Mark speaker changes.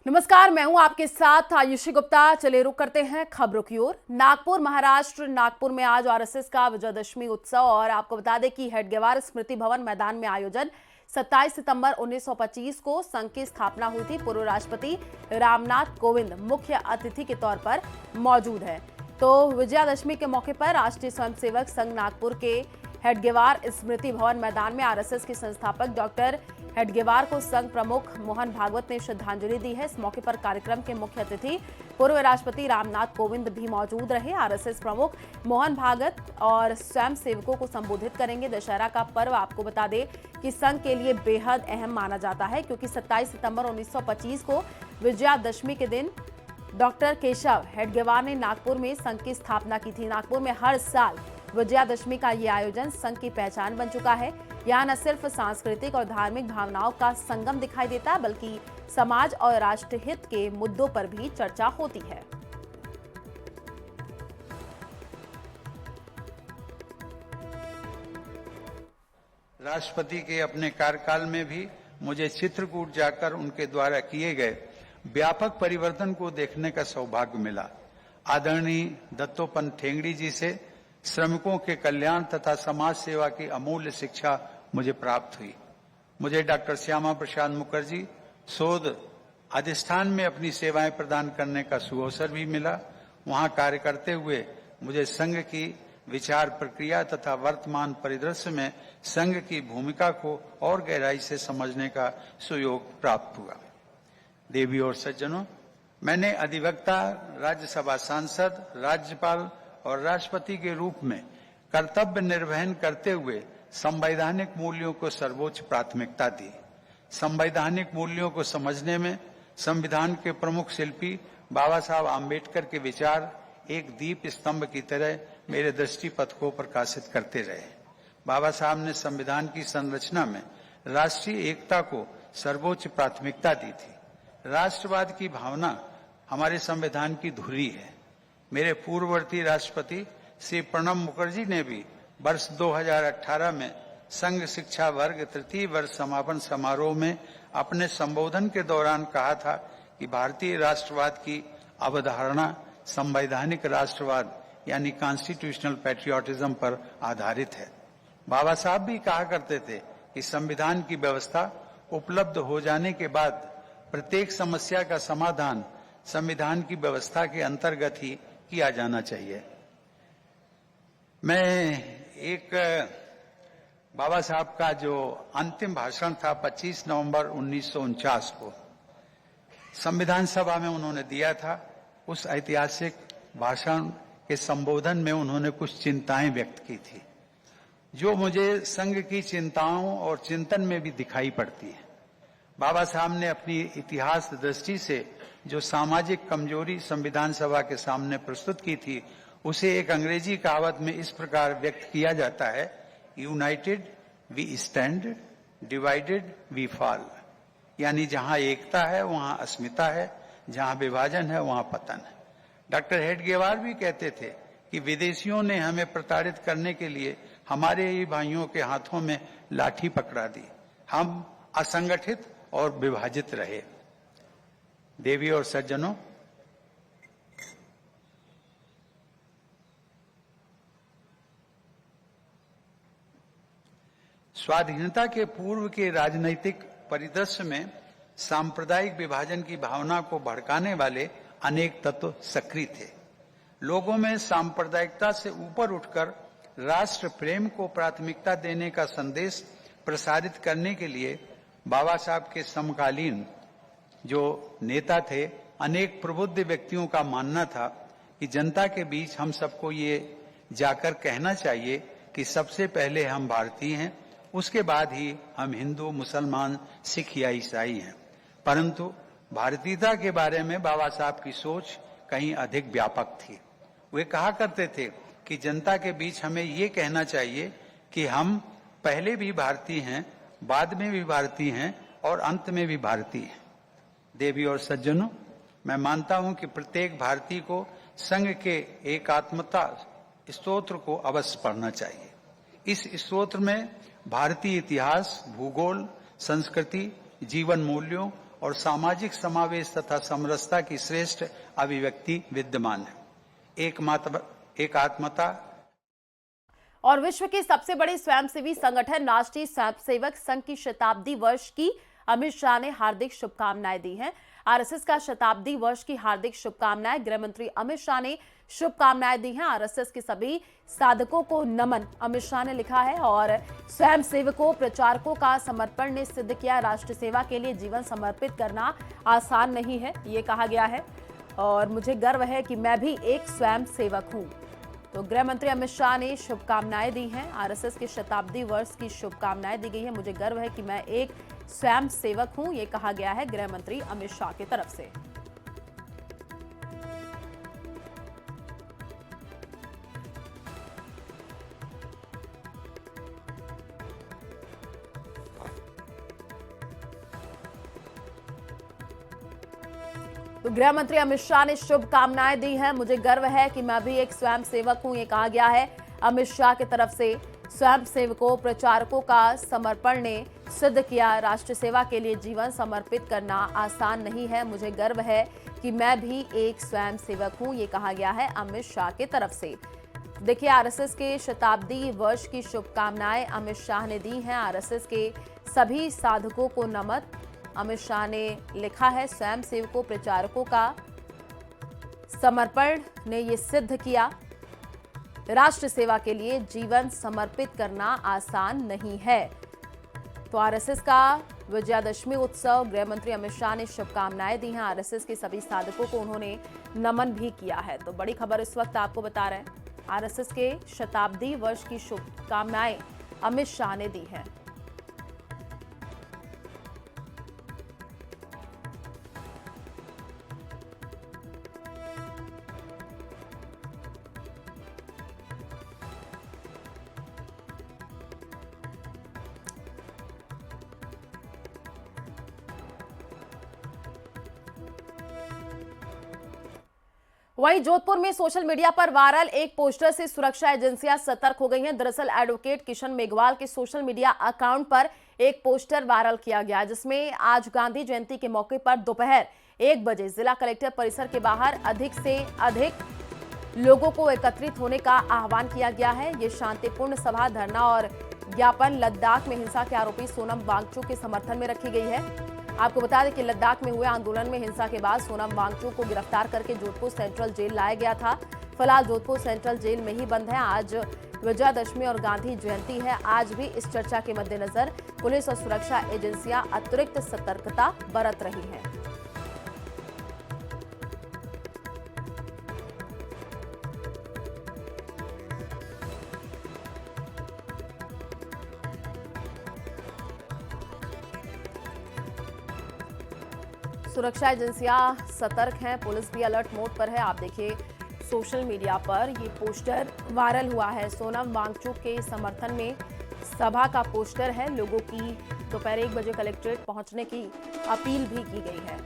Speaker 1: नमस्कार, मैं हूं आपके साथ आयुषी गुप्ता। चले रुक करते हैं खबरों की ओर। नागपुर, महाराष्ट्र। नागपुर में आज आरएसएस का विजयदशमी उत्सव और आपको बता दें कि हेडगेवार स्मृति भवन मैदान में आयोजन 27 सितंबर 1925 को संघ की स्थापना हुई थी। पूर्व राष्ट्रपति रामनाथ कोविंद मुख्य अतिथि के तौर पर मौजूद है। तो विजयादशमी के मौके पर राष्ट्रीय स्वयंसेवक संघ नागपुर के हेडगेवार स्मृति भवन मैदान में आरएसएस के संस्थापक डॉक्टर हेडगेवार को संघ प्रमुख मोहन भागवत ने श्रद्धांजलि दी है। इस मौके पर कार्यक्रम के मुख्य अतिथि पूर्व राष्ट्रपति रामनाथ कोविंद भी मौजूद रहे। आरएसएस प्रमुख मोहन भागवत और स्वयं सेवकों को संबोधित करेंगे। दशहरा का पर्व आपको बता दें कि संघ के लिए बेहद अहम माना जाता है, क्योंकि 27 सितंबर 1925 को विजयादशमी के दिन डॉक्टर केशव हेडगेवार ने नागपुर में संघ की स्थापना की थी। नागपुर में हर साल विजयादशमी का ये आयोजन संघ की पहचान बन चुका है। यहाँ न सिर्फ सांस्कृतिक और धार्मिक भावनाओं का संगम दिखाई देता है, बल्कि समाज और राष्ट्रहित के मुद्दों पर भी चर्चा होती है।
Speaker 2: राष्ट्रपति के अपने कार्यकाल में भी मुझे चित्रकूट जाकर उनके द्वारा किए गए व्यापक परिवर्तन को देखने का सौभाग्य मिला। आदरणीय दत्तोपंत ठेंगड़ी जी से श्रमिकों के कल्याण तथा समाज सेवा की अमूल्य शिक्षा मुझे प्राप्त हुई। मुझे डॉक्टर श्यामा प्रसाद मुखर्जी शोध अधिष्ठान में अपनी सेवाएं प्रदान करने का सुअवसर भी मिला। वहां कार्य करते हुए मुझे संघ की विचार प्रक्रिया तथा वर्तमान परिदृश्य में संघ की भूमिका को और गहराई से समझने का सुयोग प्राप्त हुआ। देवी और सज्जनों, मैंने अधिवक्ता, राज्यसभा सांसद, राज्यपाल और राष्ट्रपति के रूप में कर्तव्य निर्वहन करते हुए संवैधानिक मूल्यों को सर्वोच्च प्राथमिकता दी। संवैधानिक मूल्यों को समझने में संविधान के प्रमुख शिल्पी बाबा साहब आम्बेडकर के विचार एक दीप स्तंभ की तरह मेरे दृष्टिपथ को प्रकाशित करते रहे। बाबा साहब ने संविधान की संरचना में राष्ट्रीय एकता को सर्वोच्च प्राथमिकता दी थी। राष्ट्रवाद की भावना हमारे संविधान की धुरी है। मेरे पूर्ववर्ती राष्ट्रपति श्री प्रणब मुखर्जी ने भी वर्ष 2018 में संघ शिक्षा वर्ग तृतीय वर्ष समापन समारोह में अपने संबोधन के दौरान कहा था कि भारतीय राष्ट्रवाद की अवधारणा संवैधानिक राष्ट्रवाद यानी कॉन्स्टिट्यूशनल पैट्रियोटिज्म पर आधारित है। बाबा साहब भी कहा करते थे कि संविधान की व्यवस्था उपलब्ध हो जाने के बाद प्रत्येक समस्या का समाधान संविधान की व्यवस्था के अंतर्गत ही किया जाना चाहिए। मैं एक बाबा साहब का जो अंतिम भाषण था 25 नवंबर 1949 को संविधान सभा में उन्होंने दिया था, उस ऐतिहासिक भाषण के संबोधन में उन्होंने कुछ चिंताएं व्यक्त की थी, जो मुझे संघ की चिंताओं और चिंतन में भी दिखाई पड़ती है। बाबा साहब ने अपनी इतिहास दृष्टि से जो सामाजिक कमजोरी संविधान सभा के सामने प्रस्तुत की थी, उसे एक अंग्रेजी कहावत में इस प्रकार व्यक्त किया जाता है, united we stand, divided we fall. यानी जहां एकता है वहां अस्मिता है, जहां विभाजन है वहां पतन है। डॉक्टर हेडगेवार भी कहते थे कि विदेशियों ने हमें प्रताड़ित करने के लिए हमारे ही भाइयों के हाथों में लाठी पकड़ा दी। हम असंगठित और विभाजित रहे। देवी और सज्जनों, स्वाधीनता के पूर्व के राजनीतिक परिदृश्य में सांप्रदायिक विभाजन की भावना को भड़काने वाले अनेक तत्व सक्रिय थे। लोगों में सांप्रदायिकता से ऊपर उठकर राष्ट्र प्रेम को प्राथमिकता देने का संदेश प्रसारित करने के लिए बाबा साहब के समकालीन जो नेता थे, अनेक प्रबुद्ध व्यक्तियों का मानना था कि जनता के बीच हम सबको ये जाकर कहना चाहिए कि सबसे पहले हम भारतीय हैं, उसके बाद ही हम हिंदू, मुसलमान, सिख या ईसाई हैं। परंतु भारतीयता के बारे में बाबा साहब की सोच कहीं अधिक व्यापक थी। वे कहा करते थे कि जनता के बीच हमें ये कहना चाहिए कि हम पहले भी भारतीय हैं, बाद में भी भारतीय हैं और अंत में भी भारतीय हैं। देवी और सज्जनों, मैं मानता हूं कि प्रत्येक भारतीय को संघ के एकात्मता स्तोत्र को अवश्य पढ़ना चाहिए। इस स्तोत्र में भारतीय इतिहास, भूगोल, संस्कृति, जीवन मूल्यों और सामाजिक समावेश तथा समरसता की श्रेष्ठ अभिव्यक्ति विद्यमान है। एकात्मता
Speaker 1: और विश्व की सबसे बड़ी स्वयंसेवी संगठन राष्ट्रीय स्वयंसेवक संघ की शताब्दी वर्ष की अमित शाह ने हार्दिक शुभकामनाएं दी हैं। आरएसएस का शताब्दी वर्ष की हार्दिक शुभकामनाएं गृह मंत्री अमित शाह ने शुभकामनाएं दी हैं। आरएसएस के सभी साधकों को नमन, अमित शाह ने लिखा है। और स्वयंसेवकों, प्रचारकों का समर्पण ने सिद्ध किया, राष्ट्र सेवा के लिए जीवन समर्पित करना आसान नहीं है, ये कहा गया है। और मुझे गर्व है कि मैं भी एक स्वयंसेवक हूं। तो गृह मंत्री अमित शाह ने शुभकामनाएं दी हैं। आरएसएस के शताब्दी वर्ष की शुभकामनाएं दी गई है। मुझे गर्व है कि मैं एक स्वयं सेवक हूं, ये कहा गया है गृह मंत्री अमित शाह की तरफ से। तो गृह मंत्री अमित शाह ने शुभकामनाएं दी हैं। मुझे गर्व है कि मैं भी एक स्वयं सेवक हूं, ये कहा गया है अमित शाह की तरफ से। स्वयं सेवकों, प्रचारकों का समर्पण ने सिद्ध किया, राष्ट्र सेवा के लिए जीवन समर्पित करना आसान नहीं है। मुझे गर्व है कि मैं भी एक स्वयं सेवक हूं, ये कहा गया है अमित शाह की तरफ से। देखिए, आरएसएस के शताब्दी वर्ष की शुभकामनाएं अमित शाह ने दी हैं। आरएसएस के सभी साधकों को नमन, अमित शाह ने लिखा है। स्वयं सेवकों, प्रचारकों का समर्पण ने ये सिद्ध किया, राष्ट्र सेवा के लिए जीवन समर्पित करना आसान नहीं है। तो आरएसएस का विजयादशमी उत्सव, गृह मंत्री अमित शाह ने शुभकामनाएं दी हैं। आरएसएस के सभी साधकों को उन्होंने नमन भी किया है। तो बड़ी खबर इस वक्त आपको बता रहे हैं, आरएसएस के शताब्दी वर्ष की शुभकामनाएं अमित शाह ने दी हैं। वहीं जोधपुर में सोशल मीडिया पर वायरल एक पोस्टर से सुरक्षा एजेंसियां सतर्क हो गई हैं। दरअसल एडवोकेट किशन मेघवाल के सोशल मीडिया अकाउंट पर एक पोस्टर वायरल किया गया, जिसमें आज गांधी जयंती के मौके पर दोपहर 1 बजे जिला कलेक्टर परिसर के बाहर अधिक से अधिक लोगों को एकत्रित होने का आह्वान किया गया है। ये शांतिपूर्ण सभा, धरना और ज्ञापन लद्दाख में हिंसा के आरोपी सोनम वांगचुक के समर्थन में रखी गई है। आपको बता दें कि लद्दाख में हुए आंदोलन में हिंसा के बाद सोनम वांगचुक को गिरफ्तार करके जोधपुर सेंट्रल जेल लाया गया था। फिलहाल जोधपुर सेंट्रल जेल में ही बंद है। आज विजयादशमी और गांधी जयंती है। आज भी इस चर्चा के मद्देनजर पुलिस और सुरक्षा एजेंसियां अतिरिक्त सतर्कता बरत रही हैं। सुरक्षा एजेंसियां सतर्क हैं, पुलिस भी अलर्ट मोड पर है। आप देखिए, सोशल मीडिया पर ये पोस्टर वायरल हुआ है। सोनम वांगचुक के समर्थन में सभा का पोस्टर है। लोगों की दोपहर 1 बजे कलेक्ट्रेट पहुंचने की अपील भी की गई है।